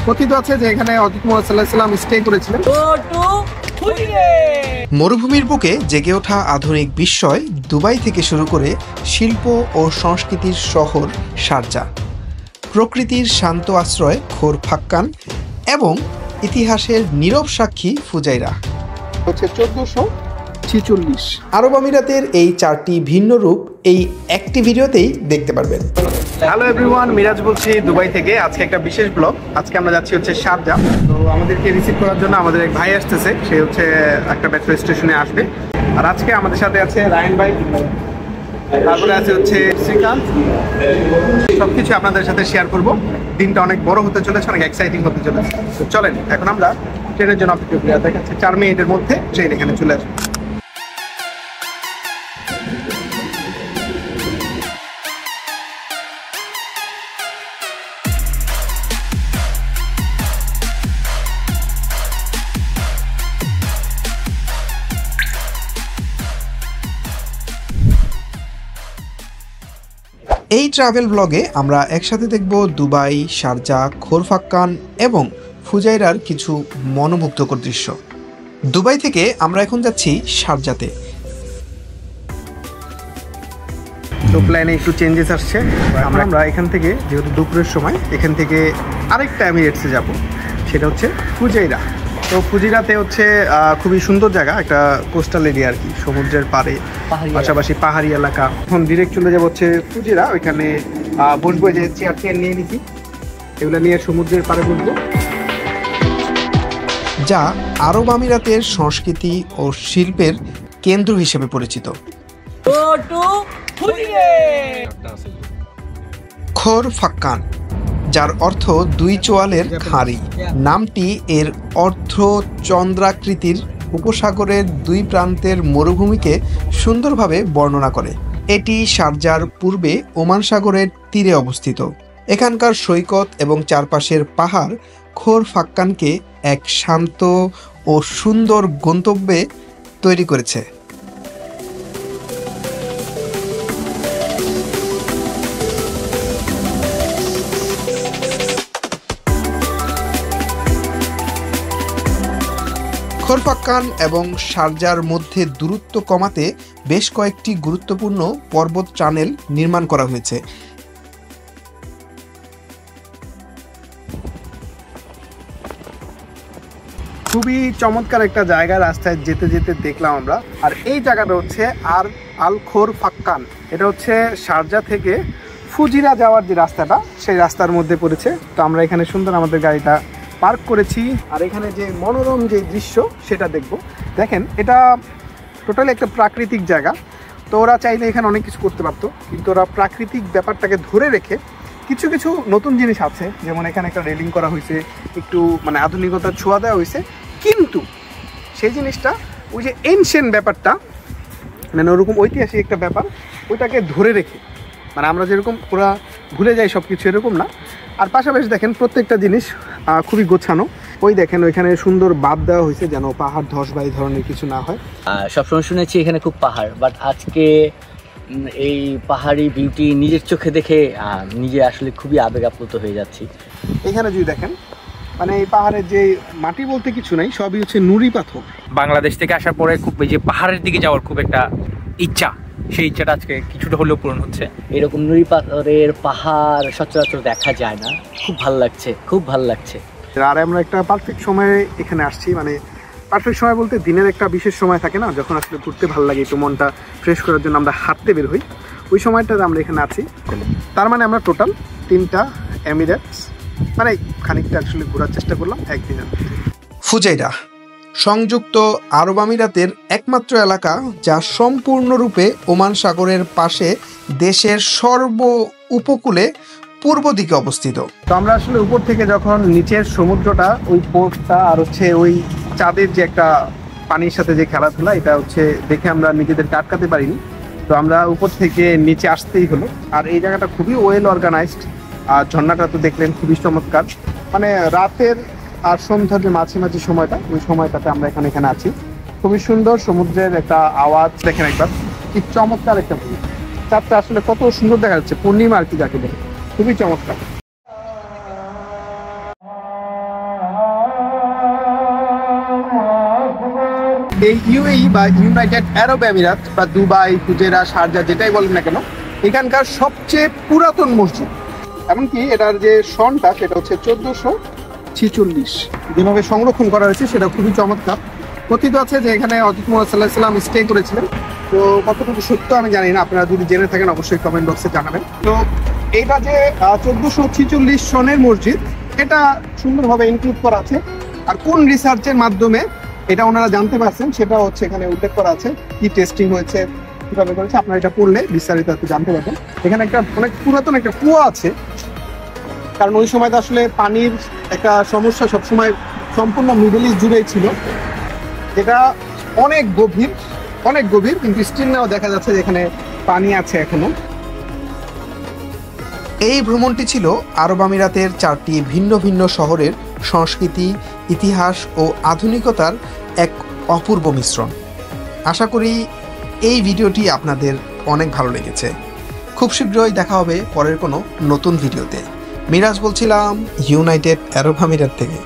কথিত আছে যে এখানে হযরত মুহাম্মদ সাল্লাল্লাহু আলাইহি ওয়াসাল্লাম স্টে করেছিলেন। মরুভূমির বুকে জেগে ওঠা আধুনিক বিস্ময়, দুবাই থেকে শুরু করে শিল্প ও সংস্কৃতির শহর শারজাহ, প্রকৃতির শান্ত আশ্রয় খোর ফাক্কান এবং ইতিহাসের নীরব সাক্ষী ফুজাইরা। হচ্ছে 1446। আরব আমিরাতের এই 4টি ভিন্ন রূপ এই একটি ভিডিওতেই দেখতে পারবেন। হ্যালো এভরিওয়ান, মিরাজ বলছি দুবাই থেকে। আজকে একটা বিশেষ ব্লগ। আজকে আমরা যাচ্ছি হচ্ছে শারজাহ। তো আমাদেরকে রিসিভ করার জন্য আমাদের এক ভাই আসতেছে, সে হচ্ছে একটা মেট্রো স্টেশনে আসবে। আর আজকে আমাদের সাথে আছে রায়ন ভাই, তারপরে আছে হচ্ছে শ্রীকান্ত। সবকিছু আপনাদের সাথে শেয়ার করব। দিনটা অনেক বড় হতে চলেছে, অনেক এক্সাইটিং হতে চলেছে। তো চলেন এখন আমরা ট্রেনের জন্য অপেক্ষা করি। দেখাচ্ছে 4 মিনিটের মধ্যে ট্রেন এখানে চলে আসবে। এই ট্রাভেল ব্লগে আমরা একসাথে দেখব দুবাই, শারজাহ, খোর ফাক্কান এবং ফুজাইরার কিছু মনোমুগ্ধকর দৃশ্য। দুবাই থেকে আমরা এখন যাচ্ছি শারজাহতে। তো প্ল্যানে একটু চেঞ্জেস আসছে। আমরা এখান থেকে, যেহেতু দুপুরের সময়, এখান থেকে আরেকটা এমিরেটসে যাব, সেটা হচ্ছে ফুজাইরা। তো ফুজিরাতে হচ্ছে খুবই সুন্দর জায়গা, একটা কোস্টাল এরিয়া আর কি, সমুদ্রের পাড়ে, পাশাপাশি পাহাড়ি এলাকা। এখন ডিরেক্ট চলে যাব হচ্ছে ফুজিরা। ওইখানে বসবো, যে চেয়ার নিয়ে নিছি, এগুলো নিয়ে সমুদ্রের পাড়ে বসবো, যা আরব আমিরাতের সংস্কৃতি ও শিল্পের কেন্দ্র হিসেবে পরিচিত। খোর ফাক্কান, যার অর্থ 2 চোয়ালের খাঁড়ি, নামটি এর অর্থ চন্দ্রাকৃতির উপসাগরের 2 প্রান্তের মরুভূমিকে সুন্দরভাবে বর্ণনা করে। এটি শারজাহর পূর্বে ওমান সাগরের তীরে অবস্থিত। এখানকার সৈকত এবং চারপাশের পাহাড় খোর ফাক্কানকে এক শান্ত ও সুন্দর গন্তব্যে তৈরি করেছে। খোর ফাক্কান এবং শারজাহর মধ্যে দূরত্ব কমাতে বেশ কয়েকটি গুরুত্বপূর্ণ পর্বত টানেল নির্মাণ করা হয়েছে। খুবই চমৎকার একটা জায়গা, রাস্তায় যেতে যেতে দেখলাম আমরা। আর এই জায়গাটা হচ্ছে আল খোর ফাক্কান। এটা হচ্ছে শারজাহ থেকে ফুজিরা যাওয়ার যে রাস্তাটা, সেই রাস্তার মধ্যে পড়েছে। তো আমরা এখানে সুন্দর আমাদের গাড়িটা পার্ক করেছি, আর এখানে যে মনোরম যে দৃশ্য সেটা দেখব। দেখেন, এটা টোটালি একটা প্রাকৃতিক জায়গা। তো ওরা চাইলে এখানে অনেক কিছু করতে পারতো, কিন্তু ওরা প্রাকৃতিক ব্যাপারটাকে ধরে রেখে কিছু কিছু নতুন জিনিস আছে, যেমন এখানে একটা রেলিং করা হয়েছে, একটু মানে আধুনিকতার ছোঁয়া দেওয়া হয়েছে, কিন্তু সেই জিনিসটা ওই যে এনশিয়েন্ট ব্যাপারটা, মানে ওরকম ঐতিহাসিক একটা ব্যাপার, ওইটাকে ধরে রেখে, মানে আমরা যেরকম পুরা ভুলে যাই সব কিছু, এরকম না। আর পাশাপাশি দেখেন প্রত্যেকটা জিনিস খুবই গোছানো। ওই দেখেন ওইখানে সুন্দর বাঁধ দেওয়া হয়েছে, যেন পাহাড় ধস বা এই ধরনের কিছু না হয়। সবসময় শুনেছি এখানে খুব পাহাড়, বাট আজকে এই পাহাড়ি বিউটি নিজের চোখে দেখে নিজে আসলে খুবই আবেগ আপ্লুত হয়ে যাচ্ছি। এখানে যদি দেখেন, মানে এই পাহাড়ের যে মাটি বলতে কিছু নাই, সবই হচ্ছে নুড়ি পাথর। বাংলাদেশ থেকে আসার পরে খুব এই যে পাহাড়ের দিকে যাওয়ার খুব একটা ইচ্ছা, সেই ইচ্ছাটা আজকে কিছুটা হলেও পূরণ হচ্ছে। এরকম নুড়ি পাথরের পাহাড় সচরাচর দেখা যায় না, খুব ভালো লাগছে, খুব ভালো লাগছে। আর আমরা একটা পারফেক্ট সময়ে এখানে আসছি, মানে পারফেক্ট সময় বলতে দিনের একটা বিশেষ সময় থাকে না, যখন আসলে ঘুরতে ভালো লাগে, একটু মনটা ফ্রেশ করার জন্য আমরা হাঁটতে বের হই, ওই সময়টাতে আমরা এখানে আছি। তার মানে আমরা টোটাল 3টা এমিরেটস, মানে খানিকটা আসলে ঘোরার চেষ্টা করলাম একদিনের। ফুজাইরা সংযুক্ত আরব আমিরাতের একমাত্র এলাকা যা সম্পূর্ণরূপে ওমান সাগরের পাশে দেশের সর্ব উপকূলে পূর্ব দিকে অবস্থিত। তো আমরা আসলে উপর থেকে যখন নিচের সমুদ্রটা, ওই পোর্টটা আর হচ্ছে ওই চাঁদের যে একটা পানির সাথে যে খেলাধুলা, এটা হচ্ছে দেখে আমরা নিজেদেরকে আটকাতে পারিনি। তো আমরা উপর থেকে নিচে আসতেই হলো। আর এই জায়গাটা খুবই ওয়েল অর্গানাইজড। আর ঝর্ণাটা তো দেখলেন, খুবই চমৎকার। মানে রাতের আর সন্ধ্যার যে মাঝামাঝি সময়টা, ওই সময়টাতে আমরা এখানে আছি। খুবই সুন্দর সমুদ্রের একটা আওয়াজ। দেখেন একবার কি চমৎকার একটা ভিউ। চাঁদটা আসলে কত সুন্দর দেখা যাচ্ছে, পূর্ণিমা আর কি যাকে বলে, খুবই চমৎকার। এই ইউএই বা ইউনাইটেড আরব আমিরাত বা দুবাই, ফুজেরা, শারজা যেটাই বলেন না কেন, এখানকার সবচেয়ে পুরাতন মসজিদ। এমনকি এটার যে সনটা সেটা হচ্ছে 1446। যেভাবে সংরক্ষণ করা হয়েছে সেটা খুবই চমৎকার। কথিত আছে যে এখানে হযরত মুহাম্মদ সাল্লাল্লাহু আলাইহি ওয়াসাল্লাম স্টে করেছিলেন। তো কতটুকু সত্য আমি জানি না, আপনারা যদি জেনে থাকেন অবশ্যই কমেন্ট বক্সে জানাবেন। তো এইটা যে 1446 সনের মসজিদ, এটা সুন্দরভাবে ইনক্লুড করা আছে। আর কোন রিসার্চের মাধ্যমে এটা ওনারা জানতে পারছেন সেটা হচ্ছে এখানে উল্লেখ করা আছে, কি টেস্টিং হয়েছে, কিভাবে করেছে, আপনারা এটা পড়লে বিস্তারিত একটু জানতে পারবেন। এখানে একটা অনেক পুরাতন একটা কুয়া আছে, কারণ ওই সময় তো আসলে পানির একটা সমস্যা সবসময় সম্পূর্ণ মিডল ইস্ট জুড়েই ছিল, যেটা অনেক গভীর, কিন্তু স্টিল নাও দেখা যাচ্ছে যে এখানে পানি আছে এখনো। এই ভ্রমণটি ছিল আরব আমিরাতের 4টি ভিন্ন ভিন্ন শহরের সংস্কৃতি, ইতিহাস ও আধুনিকতার এক অপূর্ব মিশ্রণ। আশা করি এই ভিডিওটি আপনাদের অনেক ভালো লেগেছে। খুব শীঘ্রই দেখা হবে পরের কোনো নতুন ভিডিওতে। মিরাজ বলছিলাম ইউনাইটেড আরব আমিরাত থেকে।